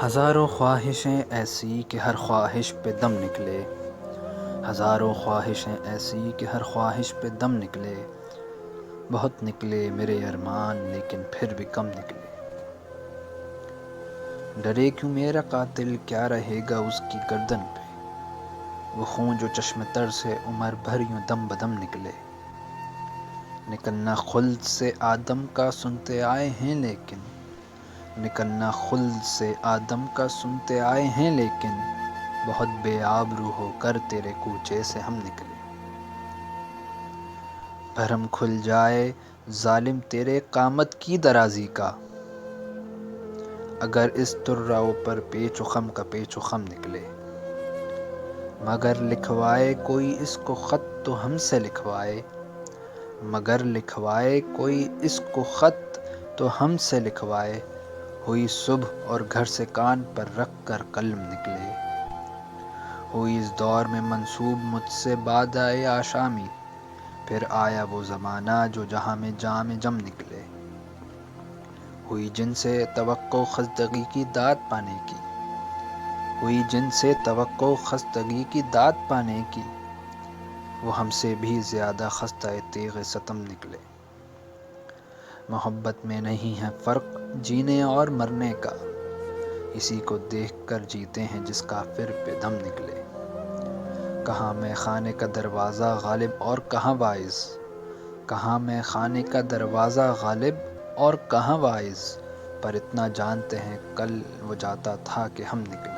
ہزاروں خواہشیں ایسی کہ ہر خواہش پہ دم نکلے، ہزاروں خواہشیں ایسی کہ ہر خواہش پہ دم نکلے، بہت نکلے میرے ارمان لیکن پھر بھی کم نکلے۔ ڈرے کیوں میرا قاتل، کیا رہے گا اس کی گردن پہ، وہ خون جو چشم تر سے عمر بھر یوں دم بدم نکلے۔ نکلنا خلد سے آدم کا سنتے آئے ہیں لیکن، نکلنا خلد سے آدم کا سنتے آئے ہیں لیکن، بہت بے آبرو ہو کر تیرے کوچے سے ہم نکلے۔ بھرم کھل جائے ظالم تیرے قامت کی درازی کا، اگر اس طرہ پر پیچ و خم کا پیچ و خم نکلے۔ مگر لکھوائے کوئی اس کو خط تو ہم سے لکھوائے، مگر لکھوائے کوئی اس کو خط تو ہم سے لکھوائے، ہوئی صبح اور گھر سے کان پر رکھ کر قلم نکلے۔ ہوئی اس دور میں منسوب مجھ سے بعد آئے آشامی، پھر آیا وہ زمانہ جو جہاں میں جام جم نکلے۔ ہوئی جن سے توقع خزدگی کی داد پانے کی، ہوئی جن سے توقع خزدگی کی داد پانے کی، وہ ہم سے بھی زیادہ خستہ تیغ ستم نکلے۔ محبت میں نہیں ہے فرق جینے اور مرنے کا، اسی کو دیکھ کر جیتے ہیں جس کافر پہ دم نکلے۔ کہاں میں خانے کا دروازہ غالب اور کہاں واعظ، کہاں میں خانے کا دروازہ غالب اور کہاں واعظ، پر اتنا جانتے ہیں کل وہ جاتا تھا کہ ہم نکلے۔